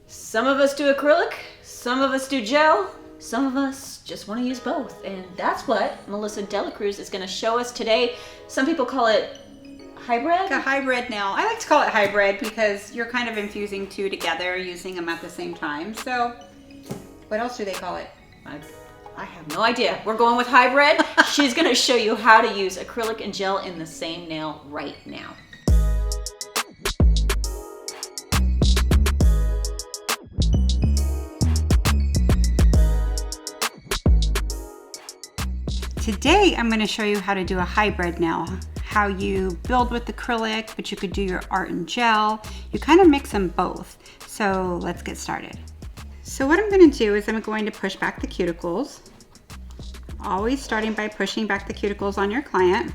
Some of us do acrylic, some of us do gel, some of us just want to use both. And that's what Melissa DeLaCruz is going to show us today. Some people call it hybrid. A hybrid nail. I like to call it hybrid because you're kind of infusing two together, using them at the same time. So what else do they call it? I have no idea. We're going with hybrid. She's going to show you how to use acrylic and gel in the same nail right now. Today I'm going to show you how to do a hybrid nail. How you build with acrylic, but you could do your art in gel. You kind of mix them both. So let's get started. So what I'm going to do is I'm going to push back the cuticles. Always starting by pushing back the cuticles on your client.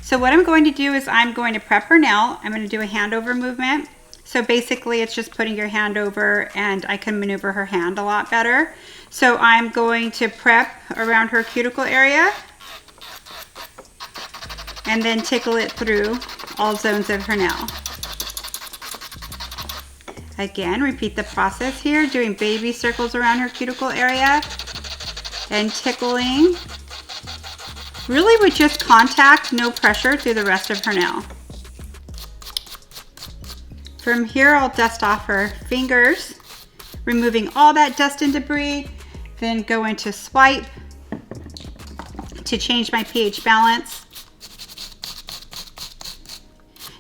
So what I'm going to do is I'm going to prep her nail. I'm going to do a hand over movement. So basically it's just putting your hand over, and I can maneuver her hand a lot better. So I'm going to prep around her cuticle area and then tickle it through all zones of her nail. Again, repeat the process here, doing baby circles around her cuticle area and tickling, really with just contact, no pressure, through the rest of her nail. From here, I'll dust off her fingers, removing all that dust and debris, then go into swipe to change my pH balance.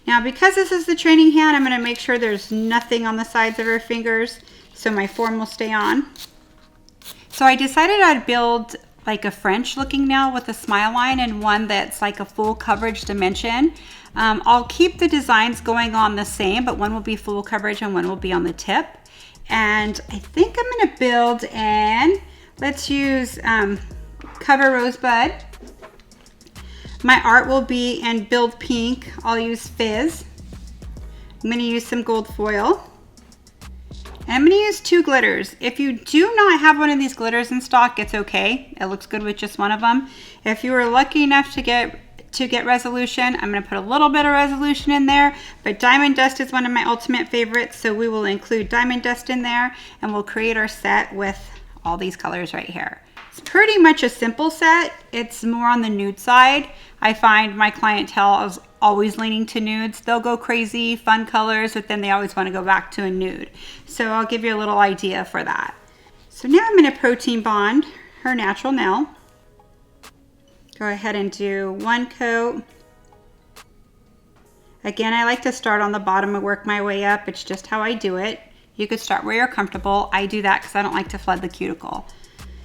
Now, because this is the training hand, I'm going to make sure there's nothing on the sides of her fingers so my form will stay on. So I decided I'd build like a French looking nail with a smile line and one that's like a full coverage dimension. I'll keep the designs going on the same, but one will be full coverage and one will be on the tip. And I think I'm going to build in, let's use Cover Rosebud. My art will be in Build Pink. I'll use Fizz. I'm going to use some gold foil. And I'm going to use 2 glitters. If you do not have one of these glitters in stock, it's okay. It looks good with just one of them. If you were lucky enough to get resolution, I'm going to put a little bit of resolution in there, but diamond dust is one of my ultimate favorites, so we will include diamond dust in there, and we'll create our set with all these colors right here. It's pretty much a simple set. It's more on the nude side. I find my clientele is always leaning to nudes. They'll go crazy, fun colors, but then they always want to go back to a nude. So I'll give you a little idea for that. So now I'm going to protein bond her natural nail. Go ahead and do 1 coat. Again, I like to start on the bottom and work my way up. It's just how I do it. You could start where you're comfortable. I do that because I don't like to flood the cuticle.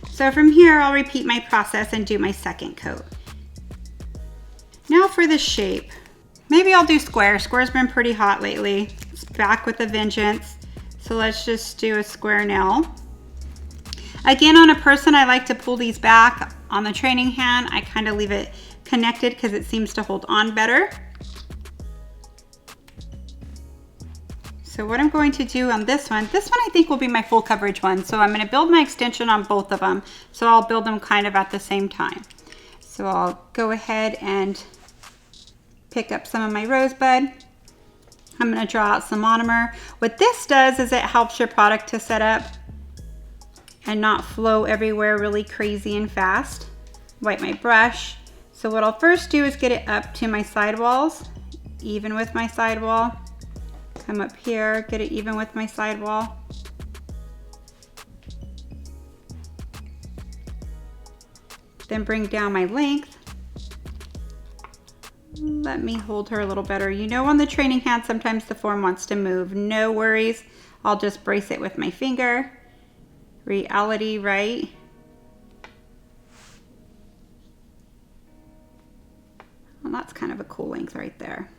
So from here, I'll repeat my process and do my 2nd coat. Now for the shape. Maybe I'll do square. Square's been pretty hot lately. It's back with a vengeance. So let's just do a square nail. Again, on a person, I like to pull these back. On the training hand, I kind of leave it connected because it seems to hold on better. So what I'm going to do on this one I think will be my full coverage one. So I'm going to build my extension on both of them. So I'll build them kind of at the same time. So I'll go ahead and pick up some of my Rosebud. I'm going to draw out some monomer. What this does is it helps your product to set up and not flow everywhere really crazy and fast. Wipe my brush. So what I'll first do is get it up to my sidewalls, even with my sidewall. Come up here, get it even with my sidewall. Then bring down my length. Let me hold her a little better. You know, on the training hand, sometimes the form wants to move. No worries. I'll just brace it with my finger. Reality, right? Well, that's kind of a cool length right there.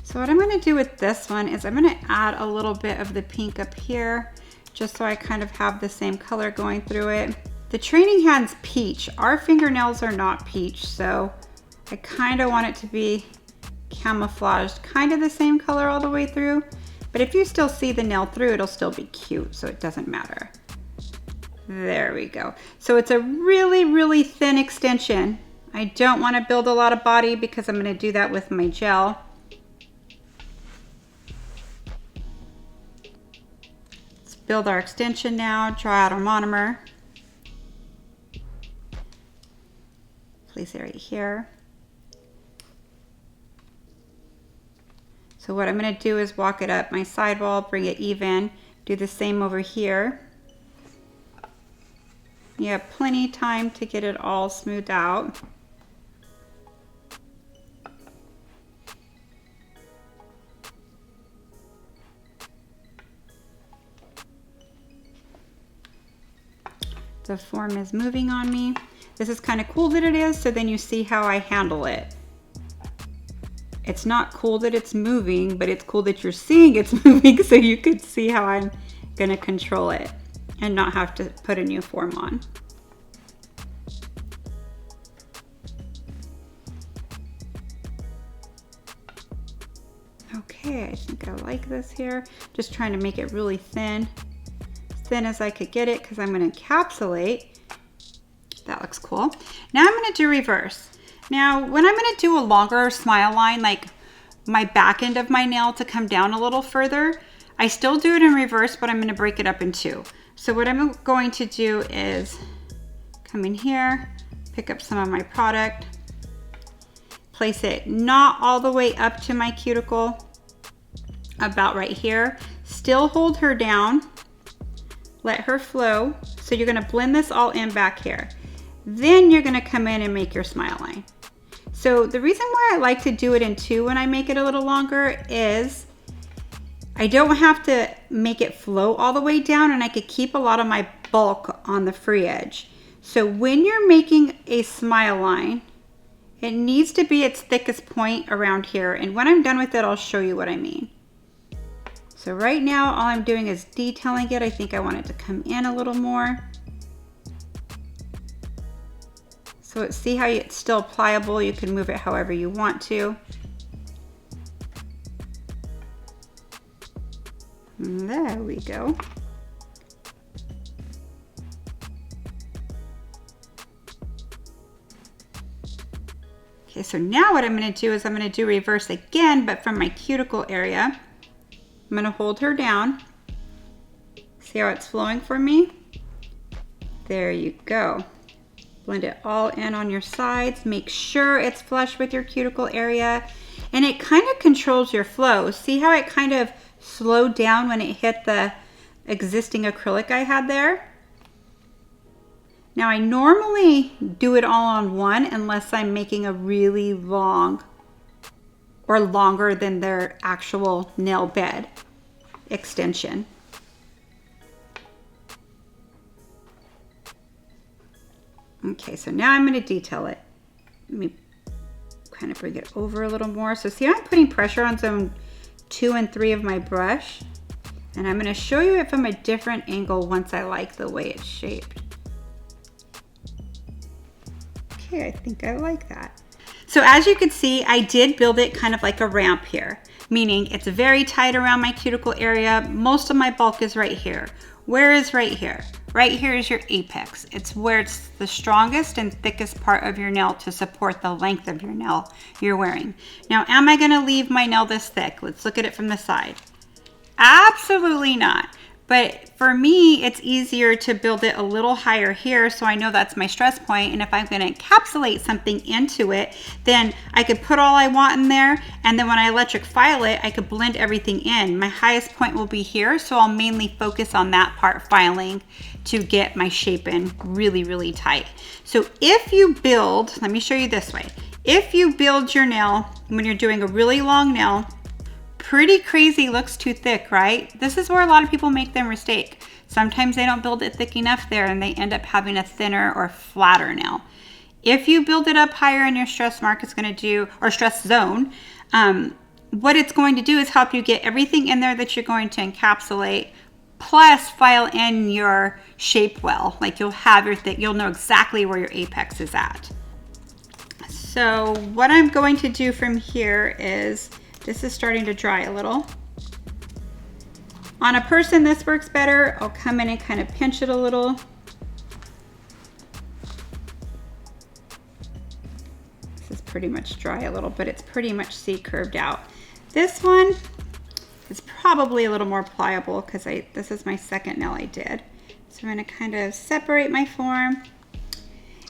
So what I'm going to do with this one is I'm going to add a little bit of the pink up here, just so I kind of have the same color going through it. The training hand's peach. Our fingernails are not peach, so I kind of want it to be camouflaged, kind of the same color all the way through. But if you still see the nail through, it'll still be cute, so it doesn't matter. There we go. So it's a really, really thin extension. I don't want to build a lot of body because I'm going to do that with my gel. build our extension now, draw out our monomer. Place it right here. So what I'm going to do is walk it up my sidewall, bring it even, do the same over here. You have plenty of time to get it all smoothed out. The form is moving on me. This is kind of cool that it is, so then you see how I handle it. It's not cool that it's moving, but it's cool that you're seeing it's moving so you could see how I'm gonna control it and not have to put a new form on. Okay, I think I like this here. Just trying to make it really thin. As thin as I could get it because I'm gonna encapsulate. That looks cool. Now I'm gonna do reverse. Now, when I'm gonna do a longer smile line, like my back end of my nail to come down a little further, I still do it in reverse, but I'm gonna break it up in two. So what I'm going to do is come in here, pick up some of my product, place it not all the way up to my cuticle, about right here. Still hold her down, let her flow. So you're gonna blend this all in back here. Then you're gonna come in and make your smile line. So the reason why I like to do it in two when I make it a little longer is I don't have to make it flow all the way down, and I could keep a lot of my bulk on the free edge. So when you're making a smile line, it needs to be its thickest point around here. And when I'm done with it, I'll show you what I mean. So right now, all I'm doing is detailing it. I think I want it to come in a little more. So see how it's still pliable? You can move it however you want to. And there we go. Okay, so now what I'm going to do is I'm going to do reverse again, but from my cuticle area. I'm going to hold her down. See how it's flowing for me? There you go. Blend it all in on your sides. Make sure it's flush with your cuticle area. And it kind of controls your flow. See how it kind of slowed down when it hit the existing acrylic I had there? Now I normally do it all on one unless I'm making a really long or longer than their actual nail bed extension. Okay, so now I'm going to detail it. Let me kind of bring it over a little more. So see how I'm putting pressure on zone 2 and 3 of my brush? And I'm going to show you it from a different angle once I like the way it's shaped. Okay, I think I like that. So as you can see, I did build it kind of like a ramp here, meaning it's very tight around my cuticle area. Most of my bulk is right here. Where is right here? Right here is your apex. It's where it's the strongest and thickest part of your nail to support the length of your nail you're wearing. Now, am I gonna leave my nail this thick? Let's look at it from the side. Absolutely not. But for me, it's easier to build it a little higher here so I know that's my stress point. And if I'm gonna encapsulate something into it, then I could put all I want in there. And then when I electric file it, I could blend everything in. My highest point will be here, so I'll mainly focus on that part filing to get my shape in really, really tight. So if you build, let me show you this way. If you build your nail when you're doing a really long nail, pretty crazy looks too thick, right? This is where a lot of people make their mistake. Sometimes they don't build it thick enough there and they end up having a thinner or flatter nail. If you build it up higher in your stress mark, it's going to do, or stress zone, what it's going to do is help you get everything in there that you're going to encapsulate, plus file in your shape well. Like you'll have your thick, you'll know exactly where your apex is at. So what I'm going to do from here is, this is starting to dry a little. On a person, this works better. I'll come in and kind of pinch it a little. This is pretty much dry a little, but it's pretty much C-curved out. This one, It's probably a little more pliable because this is my second nail I did. So I'm going to kind of separate my form,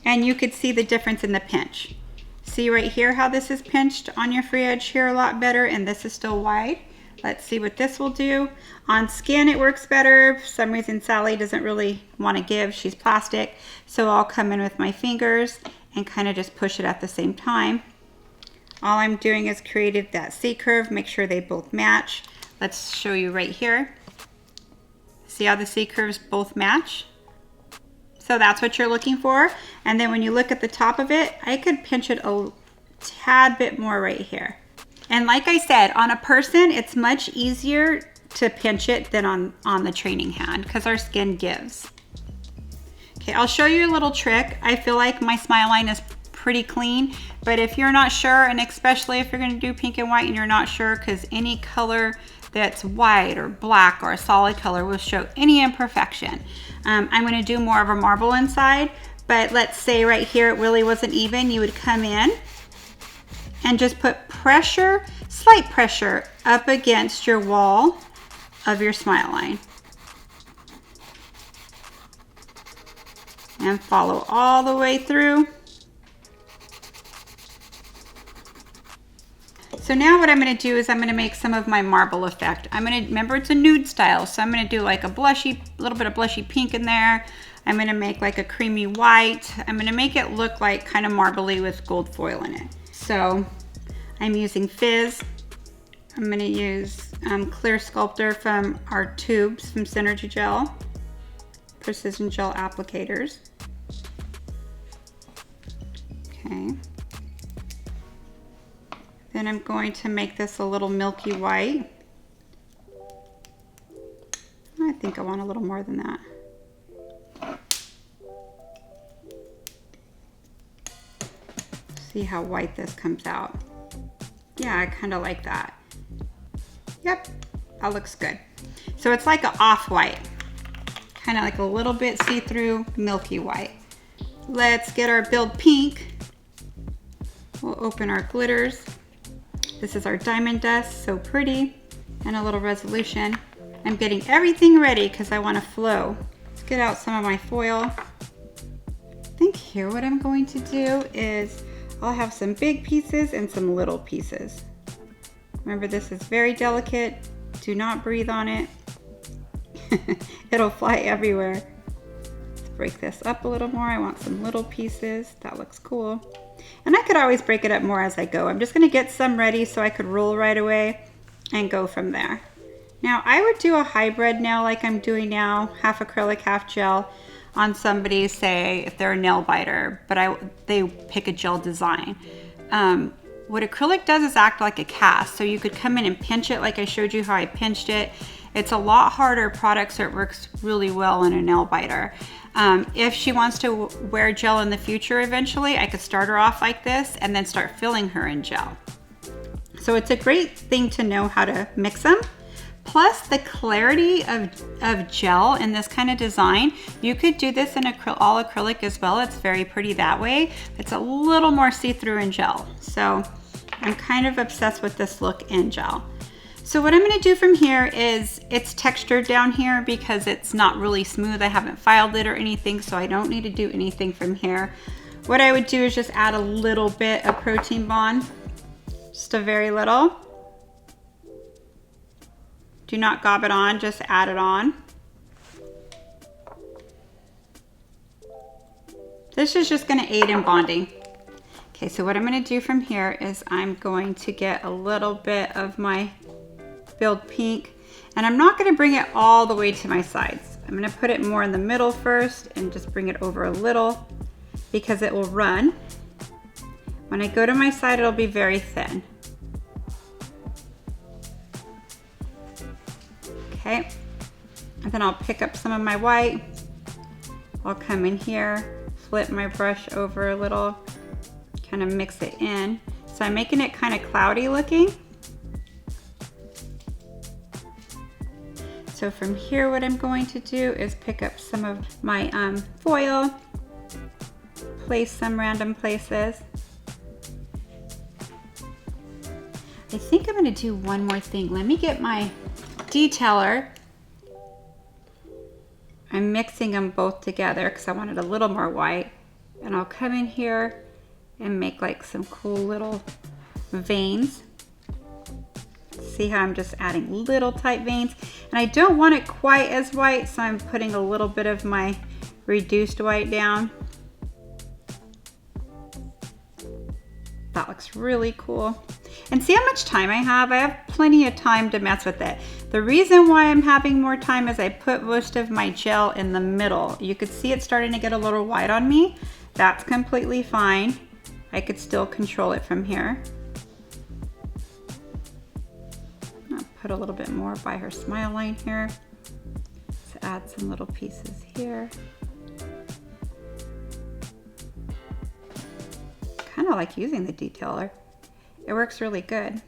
and you could see the difference in the pinch. See right here how this is pinched on your free edge here a lot better, and this is still wide. Let's see what this will do. On skin it works better. For some reason Sally doesn't really want to give, she's plastic. So I'll come in with my fingers and kind of just push it at the same time. All I'm doing is creating that C curve, make sure they both match. Let's show you right here. See how the C curves both match? So that's what you're looking for. And then when you look at the top of it, I could pinch it a tad bit more right here. And like I said, on a person, it's much easier to pinch it than on the training hand because our skin gives. Okay, I'll show you a little trick. I feel like my smile line is pretty clean, but if you're not sure, and especially if you're gonna do pink and white and you're not sure, because any color that's white or black or a solid color will show any imperfection. I'm gonna do more of a marble inside, but let's say right here it really wasn't even, you would come in and just put pressure, slight pressure up against your wall of your smile line. And follow all the way through. So now what I'm gonna do is I'm gonna make some of my marble effect. Remember it's a nude style, so I'm gonna do like a little bit of blushy pink in there. I'm gonna make like a creamy white. I'm gonna make it look like kind of marbly with gold foil in it. So I'm using Fizz. I'm going to use clear Sculptor from our tubes from Synergy Gel, Precision Gel Applicators. Okay. Then I'm going to make this a little milky white. I think I want a little more than that. See how white this comes out. Yeah, I kind of like that. Yep, that looks good. So it's like an off-white, kind of like a little bit see-through milky white. Let's get our build pink. We'll open our glitters. This is our diamond dust, so pretty, and a little resolution. I'm getting everything ready because I want to flow. Let's get out some of my foil. I think here what I'm going to do is I'll have some big pieces and some little pieces. Remember, this is very delicate. Do not breathe on it. It'll fly everywhere. Let's break this up a little more. I want some little pieces. That looks cool. And I could always break it up more as I go. I'm just gonna get some ready so I could roll right away and go from there. Now, I would do a hybrid nail like I'm doing now, half acrylic, half gel, on somebody, say if they're a nail biter, but they pick a gel design. What acrylic does is act like a cast, so you could come in and pinch it like I showed you how I pinched it. It's a lot harder product, so it works really well in a nail biter. If she wants to wear gel in the future eventually, I could start her off like this and then start filling her in gel. So it's a great thing to know how to mix them. Plus the clarity of gel in this kind of design. You could do this in all acrylic as well. It's very pretty that way. It's a little more see-through in gel. So I'm kind of obsessed with this look in gel. So what I'm gonna do from here is, it's textured down here because it's not really smooth. I haven't filed it or anything, so I don't need to do anything from here. What I would do is just add a little bit of protein bond, just a very little. Do not gob it on, just add it on. This is just gonna aid in bonding. Okay, so what I'm gonna do from here is I'm going to get a little bit of my Build Pink, and I'm not gonna bring it all the way to my sides. I'm gonna put it more in the middle first and just bring it over a little because it will run. When I go to my side, it'll be very thin. Okay, and then I'll pick up some of my white. I'll come in here, flip my brush over a little, kind of mix it in. So I'm making it kind of cloudy looking. So from here, what I'm going to do is pick up some of my foil, place some random places. I think I'm gonna do one more thing. Let me get my detailer. I'm mixing them both together because I wanted a little more white. And I'll come in here and make like some cool little veins. See how I'm just adding little tight veins? And I don't want it quite as white, so I'm putting a little bit of my reduced white down. That looks really cool. And see how much time I have? I have plenty of time to mess with it. The reason why I'm having more time is I put most of my gel in the middle. You could see it starting to get a little white on me. That's completely fine. I could still control it from here. I'll put a little bit more by her smile line here. Let's add some little pieces here. Kind of like using the detailer. It works really good.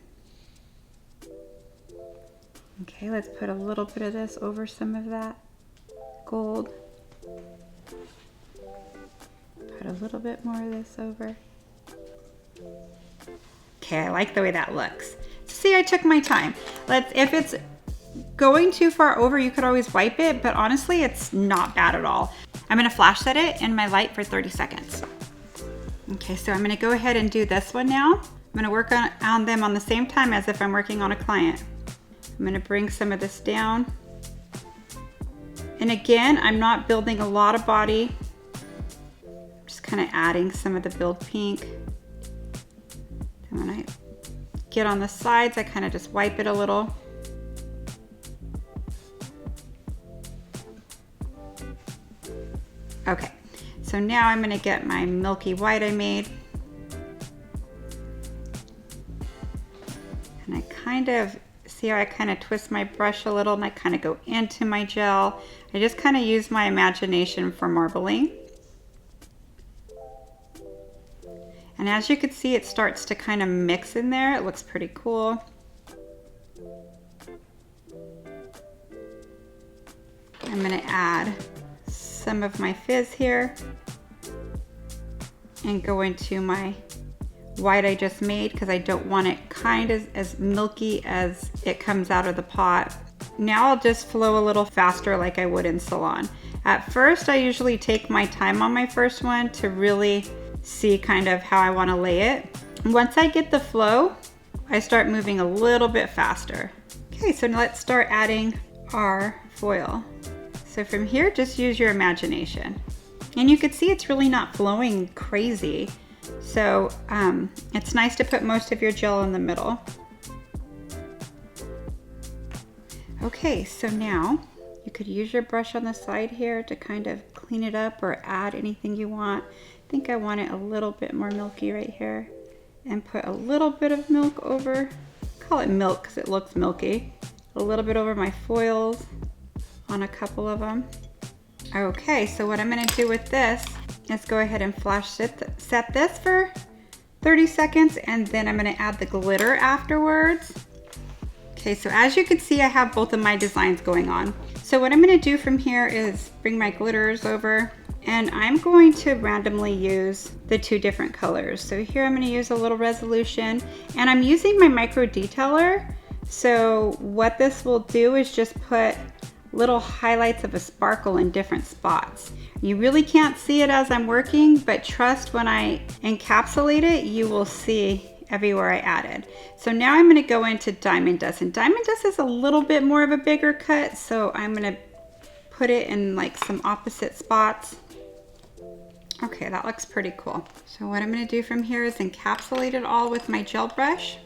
Okay, let's put a little bit of this over some of that gold. Put a little bit more of this over. Okay, I like the way that looks. See, I took my time. If it's going too far over, you could always wipe it, but honestly, it's not bad at all. I'm gonna flash set it in my light for 30 seconds. Okay, so I'm gonna go ahead and do this one now. I'm gonna work on them on the same time as if I'm working on a client. I'm gonna bring some of this down. And again, I'm not building a lot of body. I'm just kind of adding some of the build pink. And when I get on the sides, I kind of just wipe it a little. Okay, so now I'm gonna get my milky white I made. And I kind of, see how I kind of twist my brush a little and I kind of go into my gel. I just kind of use my imagination for marbling. And as you can see, it starts to kind of mix in there. It looks pretty cool. I'm gonna add some of my fizz here and go into my white I just made because I don't want it kind of as milky as it comes out of the pot. Now I'll just flow a little faster like I would in salon. At first, I usually take my time on my first one to really see kind of how I want to lay it. Once I get the flow, I start moving a little bit faster. Okay, so now let's start adding our foil. So from here, just use your imagination. And you can see it's really not flowing crazy. So it's nice to put most of your gel in the middle. Okay, so now you could use your brush on the side here to kind of clean it up or add anything you want. I think I want it a little bit more milky right here. And put a little bit of milk over, call it milk because it looks milky. A little bit over my foils on a couple of them. Okay, so what I'm gonna do with this is go ahead and flash set this for 30 seconds and then I'm gonna add the glitter afterwards. Okay, so as you can see, I have both of my designs going on. So what I'm gonna do from here is bring my glitters over and I'm going to randomly use the two different colors. So here I'm gonna use a little resolution and I'm using my micro detailer. So what this will do is just put little highlights of a sparkle in different spots. You really can't see it as I'm working, but trust when I encapsulate it, you will see everywhere I added. So now I'm gonna go into Diamond Dust, and Diamond Dust is a little bit more of a bigger cut, so I'm gonna put it in like some opposite spots. Okay, that looks pretty cool. So what I'm gonna do from here is encapsulate it all with my gel brush.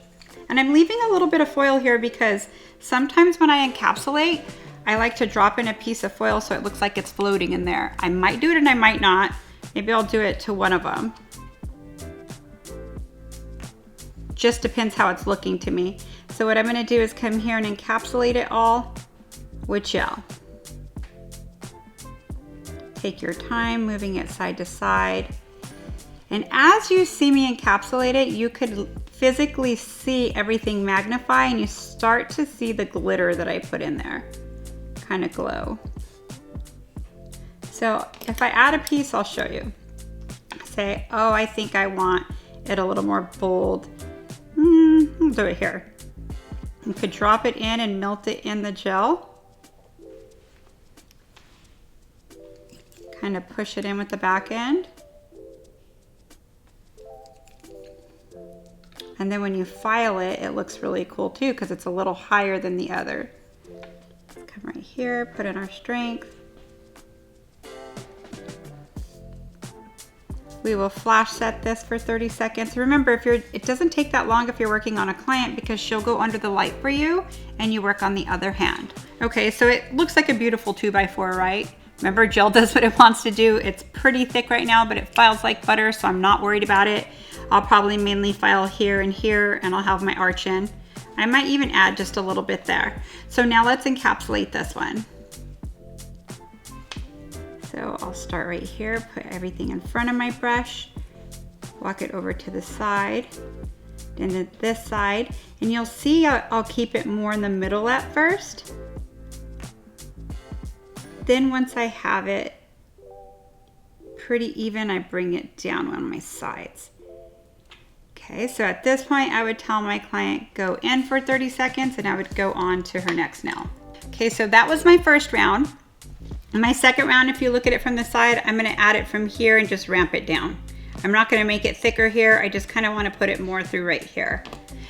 And I'm leaving a little bit of foil here because sometimes when I encapsulate, I like to drop in a piece of foil so it looks like it's floating in there. I might do it and I might not. Maybe I'll do it to one of them. Just depends how it's looking to me. So what I'm gonna do is come here and encapsulate it all with gel. Take your time moving it side to side. And as you see me encapsulate it, you could physically see everything magnify and you start to see the glitter that I put in there kind of glow. So if I add a piece, I'll show you. Say, oh, I think I want it a little more bold. We'll do it here. You could drop it in and melt it in the gel. Kind of push it in with the back end. And then when you file it, it looks really cool too because it's a little higher than the other. Let's come right here, put in our strength. We will flash set this for 30 seconds. Remember, it doesn't take that long if you're working on a client because she'll go under the light for you and you work on the other hand. Okay, so it looks like a beautiful 2x4, right? Remember, gel does what it wants to do. It's pretty thick right now, but it files like butter, so I'm not worried about it. I'll probably mainly file here and here, and I'll have my arch in. I might even add just a little bit there. So now let's encapsulate this one. So I'll start right here, put everything in front of my brush, walk it over to the side, and then this side, and you'll see I'll keep it more in the middle at first. Then once I have it pretty even, I bring it down on my sides. Okay, so at this point, I would tell my client go in for 30 seconds and I would go on to her next nail. Okay, so that was my first round. In my second round, if you look at it from the side, I'm gonna add it from here and just ramp it down. I'm not gonna make it thicker here. I just kind of wanna put it more through right here.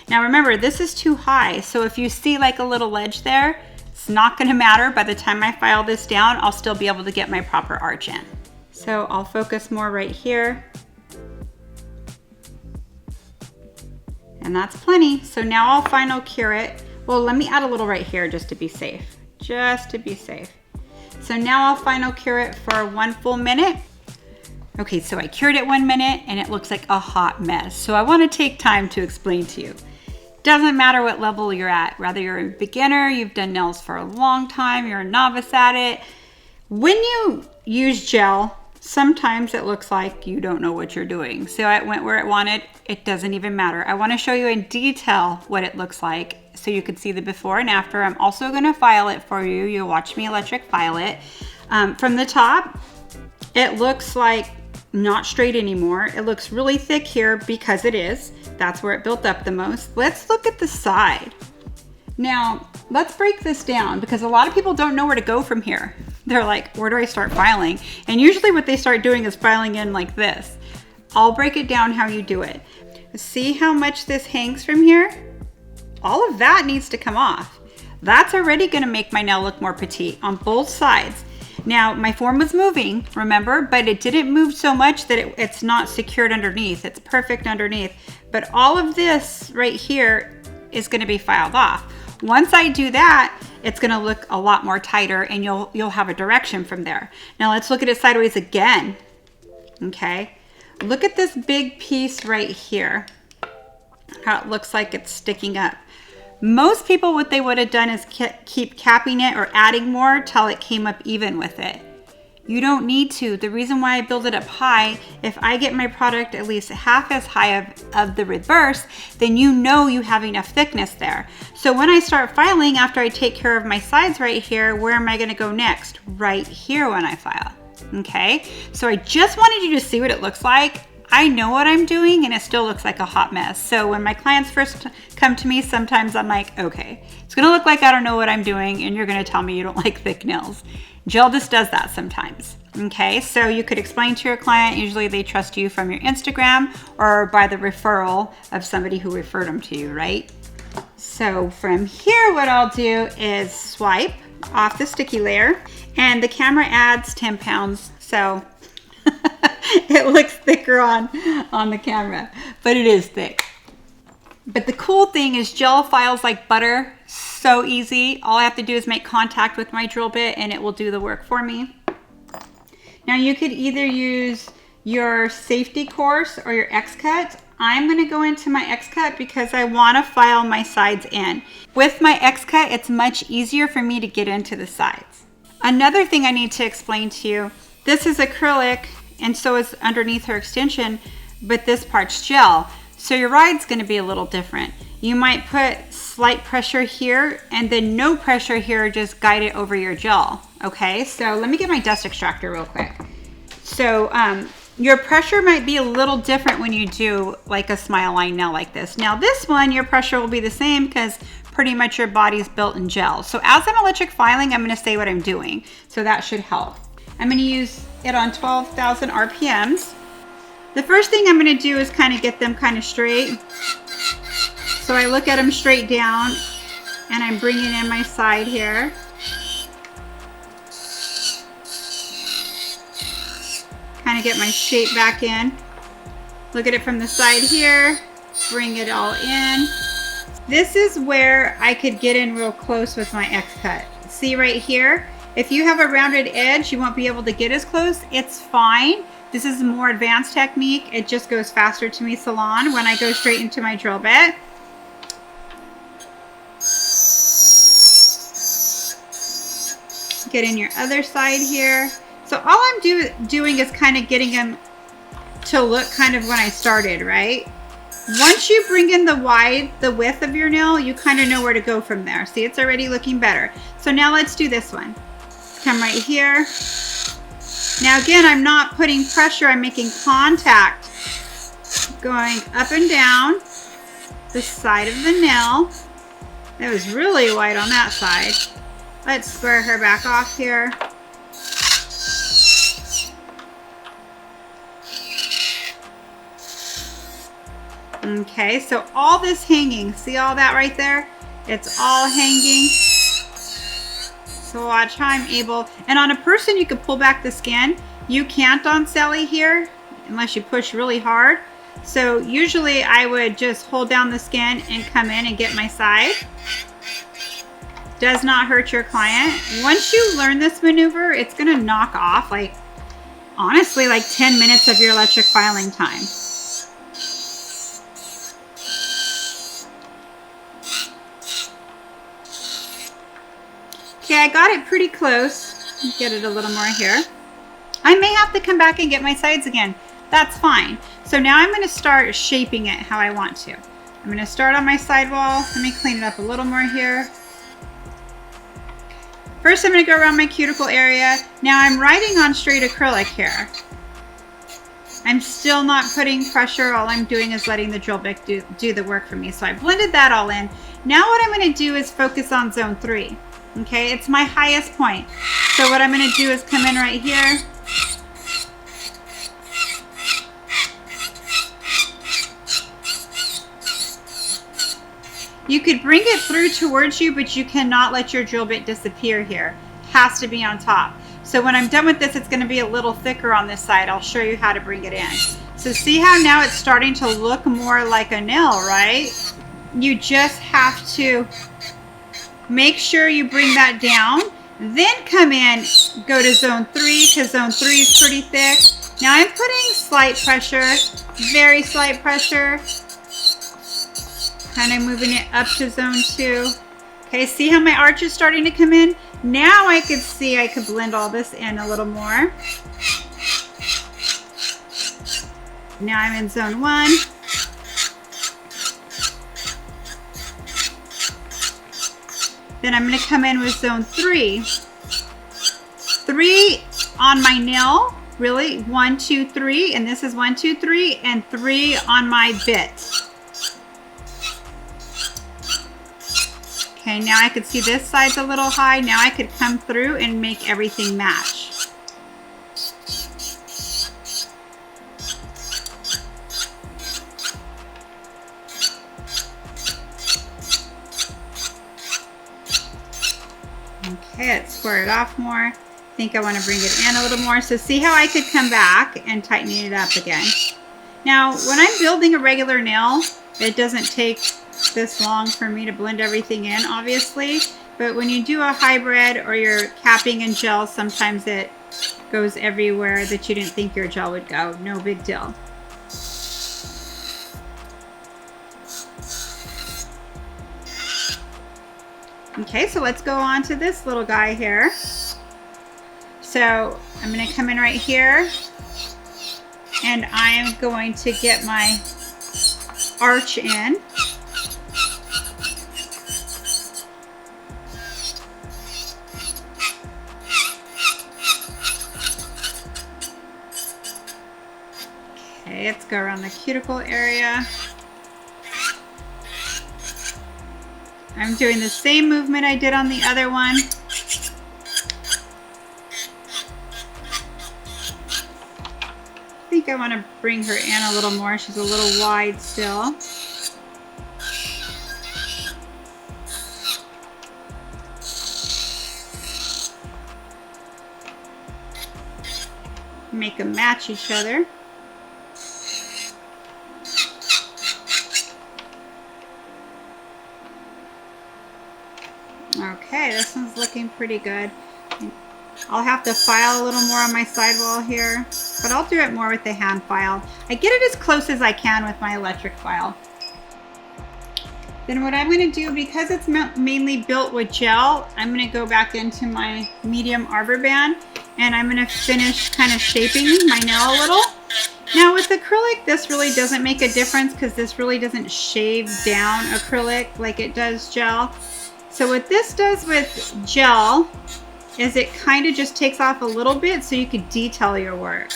Now remember, this is too high. So if you see like a little ledge there, it's not gonna matter. By the time I file this down, I'll still be able to get my proper arch in. So I'll focus more right here. And that's plenty. So now I'll final cure it. Well, let me add a little right here just to be safe. Just to be safe. So now I'll final cure it for 1 full minute. Okay, so I cured it 1 minute and it looks like a hot mess. So I wanna take time to explain to you. Doesn't matter what level you're at, whether you're a beginner, you've done nails for a long time, you're a novice at it. When you use gel, sometimes it looks like you don't know what you're doing. So it went where it wanted, it doesn't even matter. I wanna show you in detail what it looks like so you can see the before and after. I'm also gonna file it for you. You'll watch me electric file it. From the top, it looks like not straight anymore. It looks really thick here because it is. That's where it built up the most. Let's look at the side. Now, let's break this down because a lot of people don't know where to go from here. They're like, where do I start filing? And usually what they start doing is filing in like this. I'll break it down how you do it. See how much this hangs from here? All of that needs to come off. That's already gonna make my nail look more petite on both sides. Now, my form was moving, remember, but it didn't move so much that it's not secured underneath. It's perfect underneath. But all of this right here is gonna be filed off. Once I do that, it's gonna look a lot more tighter and you'll have a direction from there. Now let's look at it sideways again, okay? Look at this big piece right here, how it looks like it's sticking up. Most people, what they would have done is keep capping it or adding more till it came up even with it. You don't need to. The reason why I build it up high, if I get my product at least half as high of the reverse, then you know you have enough thickness there. So when I start filing, after I take care of my sides right here, where am I gonna go next? Right here when I file, okay? So I just wanted you to see what it looks like. I know what I'm doing and it still looks like a hot mess. So when my clients first come to me, sometimes I'm like, okay, it's gonna look like I don't know what I'm doing and you're gonna tell me you don't like thick nails. Gel just does that sometimes, okay? So you could explain to your client, usually they trust you from your Instagram or by the referral of somebody who referred them to you, right? So from here, what I'll do is swipe off the sticky layer and the camera adds 10 pounds. So it looks thicker on the camera, but it is thick. But the cool thing is gel files like butter, so easy. All I have to do is make contact with my drill bit and it will do the work for me. Now you could either use your safety course or your X-cut. I'm gonna go into my X-cut because I wanna file my sides in. With my X-cut, it's much easier for me to get into the sides. Another thing I need to explain to you, this is acrylic and so is underneath her extension, but this part's gel. So your ride's gonna be a little different. You might put slight pressure here and then no pressure here, just guide it over your gel, okay? So let me get my dust extractor real quick. So your pressure might be a little different when you do like a smile line nail like this. Now this one, your pressure will be the same because pretty much your body's built in gel. So as I'm electric filing, I'm gonna say what I'm doing. So that should help. I'm gonna use it on 12,000 RPMs. The first thing I'm gonna do is kind of get them kind of straight. So I look at them straight down and I'm bringing in my side here. Kind of get my shape back in. Look at it from the side here, bring it all in. This is where I could get in real close with my X-cut. See right here? If you have a rounded edge, you won't be able to get as close. It's fine. This is a more advanced technique. It just goes faster to me salon when I go straight into my drill bit. Get in your other side here. So all I'm doing is kind of getting them to look kind of when I started, right? Once you bring in the width of your nail, you kind of know where to go from there. See, it's already looking better. So now let's do this one. Come right here. Now again, I'm not putting pressure, I'm making contact. Going up and down the side of the nail. That was really wide on that side. Let's square her back off here. Okay, so all this hanging, see all that right there? It's all hanging. So watch how I'm able, and on a person you could pull back the skin. You can't on Sally here, unless you push really hard. So usually I would just hold down the skin and come in and get my side. Does not hurt your client. Once you learn this maneuver, it's gonna knock off, like, honestly, like 10 minutes of your electric filing time. Okay, I got it pretty close. Get it a little more here. I may have to come back and get my sides again. That's fine. So now I'm going to start shaping it how I want to. I'm going to start on my sidewall. Let me clean it up a little more here. First, I'm going to go around my cuticle area. Now I'm writing on straight acrylic here. I'm still not putting pressure. All I'm doing is letting the drill bit do the work for me. So I blended that all in. Now what I'm going to do is focus on zone 3. Okay, it's my highest point. So what I'm going to do is come in right here. You could bring it through towards you, but you cannot let your drill bit disappear here. Has to be on top. So when I'm done with this, it's going to be a little thicker on this side. I'll show you how to bring it in. So see how now it's starting to look more like a nail, right? You just have to make sure you bring that down, then come in, go to zone 3, because zone 3 is pretty thick. Now I'm putting slight pressure, very slight pressure, kind of moving it up to zone 2. Okay, see how my arch is starting to come in? Now I could see I could blend all this in a little more. Now I'm in zone 1. Then I'm going to come in with zone 3. 3 on my nail, really, 1, 2, 3, and this is 1, 2, 3, and 3 on my bit. Okay, now I could see this side's a little high. Now I could come through and make everything match. Okay, let's square it off more. I think I want to bring it in a little more. So see how I could come back and tighten it up again. Now, when I'm building a regular nail, it doesn't take this long for me to blend everything in, obviously. But when you do a hybrid or you're capping in gel, sometimes it goes everywhere that you didn't think your gel would go. No big deal. Okay, so let's go on to this little guy here. So I'm going to come in right here and I am going to get my arch in. let's go around the cuticle area. I'm doing the same movement I did on the other one. I think I want to bring her in a little more. She's a little wide still. Make them match each other. Okay, this one's looking pretty good. I'll have to file a little more on my sidewall here, but I'll do it more with the hand file. I get it as close as I can with my electric file. Then what I'm going to do, because it's mainly built with gel, I'm going to go back into my medium arbor band and I'm going to finish kind of shaping my nail a little. Now with acrylic, this really doesn't make a difference because this really doesn't shave down acrylic like it does gel. So what this does with gel is it kind of just takes off a little bit so you can detail your work.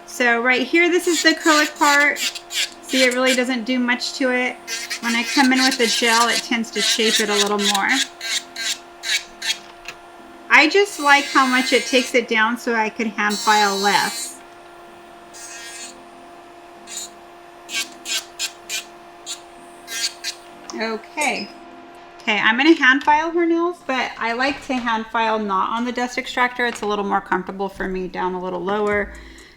So right here, this is the acrylic part. See, it really doesn't do much to it. When I come in with the gel, it tends to shape it a little more. I just like how much it takes it down so I could hand file less. Okay. Okay, I'm going to hand file her nails, but I like to hand file not on the dust extractor. It's a little more comfortable for me down a little lower.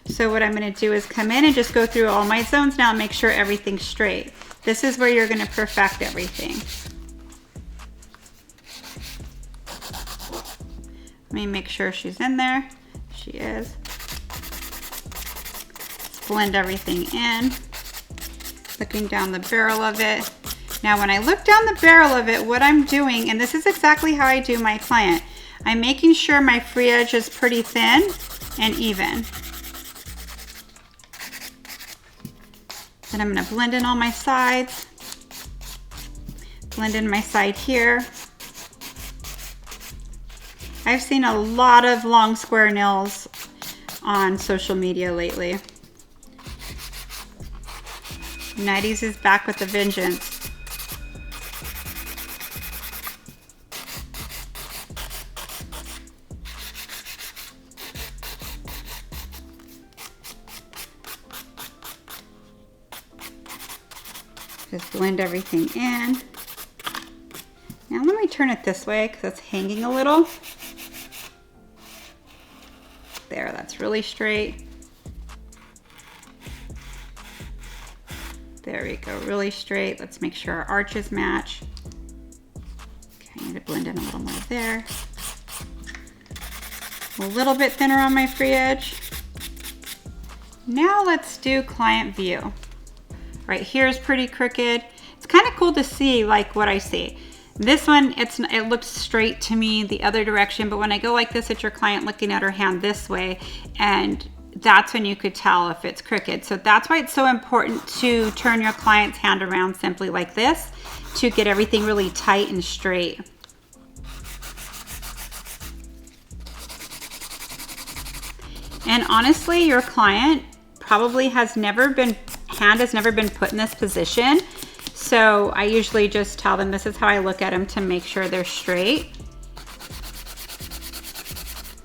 So what I'm going to do is come in and just go through all my zones now and make sure everything's straight. This is where you're going to perfect everything. Let me make sure she's in there. She is. Blend everything in. Looking down the barrel of it. Now when I look down the barrel of it, what I'm doing, and this is exactly how I do my client, I'm making sure my free edge is pretty thin and even. Then I'm going to blend in all my sides. Blend in my side here. I've seen a lot of long square nails on social media lately. 90s is back with a vengeance. Just blend everything in. Now let me turn it this way because it's hanging a little. There, that's really straight. There we go, really straight. Let's make sure our arches match. Okay, I need to blend in a little more there. A little bit thinner on my free edge. Now let's do client view. Right here is pretty crooked. It's kind of cool to see like what I see. This one, it looks straight to me the other direction, but when I go like this at your client looking at her hand this way, and that's when you could tell if it's crooked. So that's why it's so important to turn your client's hand around simply like this to get everything really tight and straight. And honestly, your client probably has never been put in this position. So I usually just tell them this is how I look at them to make sure they're straight.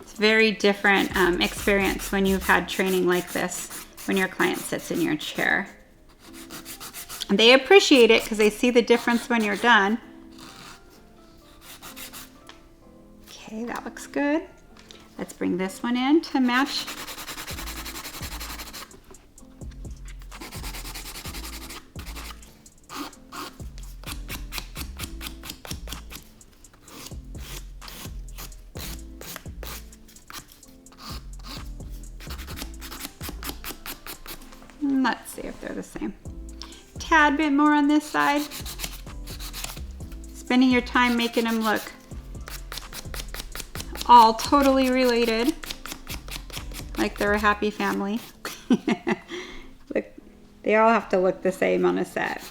It's very different experience when you've had training like this, when your client sits in your chair. And they appreciate it because they see the difference when you're done. Okay, that looks good. Let's bring this one in to match. Let's see if they're the same. Tad bit more on this side. Spending your time making them look all totally related, like they're a happy family. Look, they all have to look the same on a set.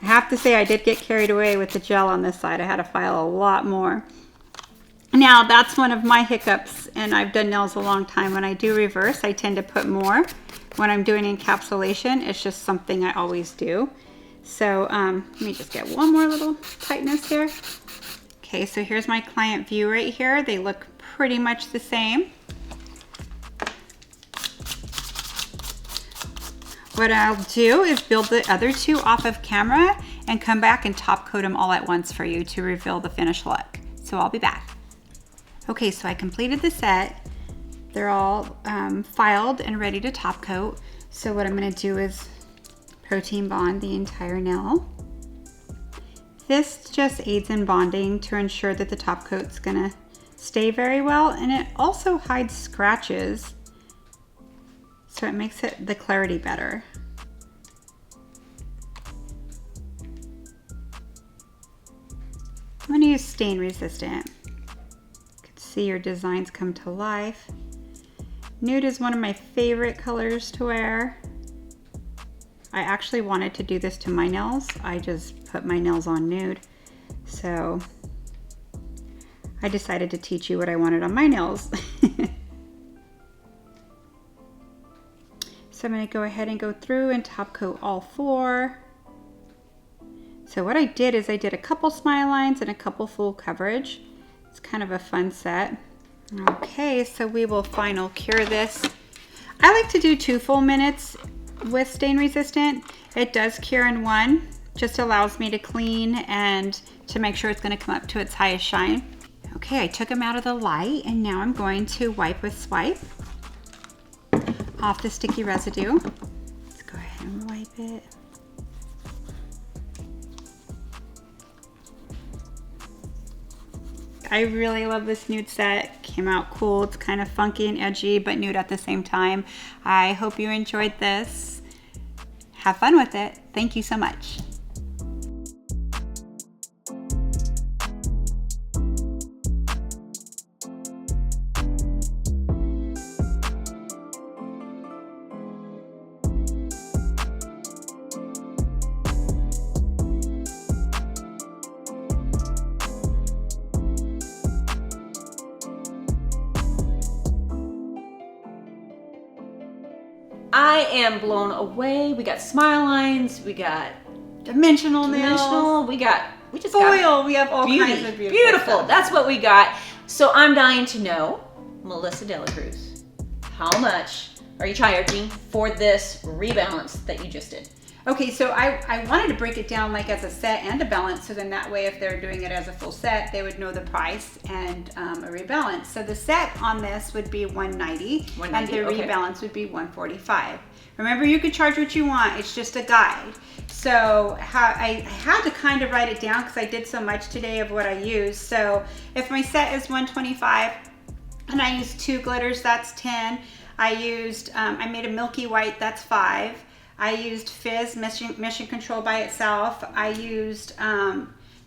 I have to say I did get carried away with the gel on this side. I had to file a lot more. Now that's one of my hiccups, and I've done nails a long time. When I do reverse, I tend to put more, when I'm doing encapsulation. It's just something I always do. So let me just get one more little tightness here. Okay, so here's my client view right here. They look pretty much the same. What I'll do is build the other two off of camera and come back and top coat them all at once for you to reveal the finished look. So I'll be back. Okay, so I completed the set. They're all filed and ready to top coat. So what I'm gonna do is protein bond the entire nail. This just aids in bonding to ensure that the top coat's gonna stay very well, and it also hides scratches, so it makes the clarity better. I'm gonna use stain resistant. You can see your designs come to life. Nude is one of my favorite colors to wear. I actually wanted to do this to my nails. I just put my nails on nude. So I decided to teach you what I wanted on my nails. So I'm gonna go ahead and go through and top coat all four. So what I did is I did a couple smile lines and a couple full coverage. It's kind of a fun set. Okay, so we will final cure this. I like to do 2 full minutes with stain resistant. It does cure in 1, just allows me to clean and to make sure it's going to come up to its highest shine. Okay, I took them out of the light and now I'm going to wipe with Swipe off the sticky residue. Let's go ahead and wipe it. I really love this nude set. Came out cool. It's kind of funky and edgy, but nude at the same time. I hope you enjoyed this. Have fun with it. Thank you so much. I am blown away. We got smile lines, we got Dimensional nails. we just foil. got We have all beauty. kinds of Beautiful. stuff. That's what we got. So I'm dying to know, Melissa DeLaCruz, how much are you charging for this rebalance that you just did? Okay, so I wanted to break it down like as a set and a balance, so then that way if they're doing it as a full set, they would know the price and a rebalance. So the set on this would be $190, and the okay. rebalance would be $145. Remember, you could charge what you want, it's just a guide. So I had to kind of write it down because I did so much today of what I used. So if my set is $125 and I used 2 glitters, that's 10. I used, I made a milky white, that's 5. I used Fizz Mission Control by itself. I used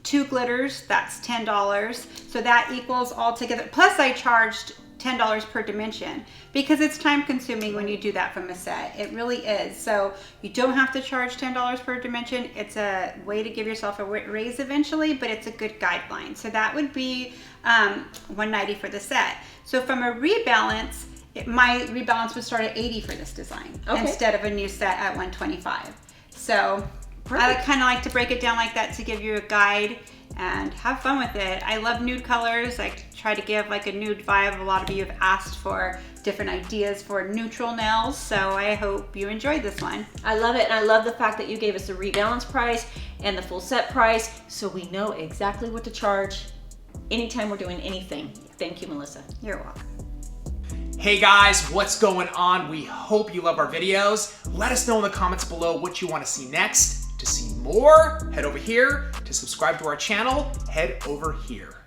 2 glitters, that's $10. So that equals all together. Plus I charged $10 per dimension because it's time consuming when you do that from a set. It really is. So you don't have to charge $10 per dimension. It's a way to give yourself a raise eventually, but it's a good guideline. So that would be $190 for the set. So from a rebalance, my rebalance would start at $80 for this design instead of a new set at $125. So I kind of like to break it down like that to give you a guide and have fun with it. I love nude colors. I try to give like a nude vibe. A lot of you have asked for different ideas for neutral nails, so I hope you enjoyed this one. I love it, and I love the fact that you gave us the rebalance price and the full set price, so we know exactly what to charge anytime we're doing anything. Thank you, Melissa. You're welcome. Hey guys, what's going on? We hope you love our videos. Let us know in the comments below what you want to see next. To see more, head over here. To subscribe to our channel, head over here.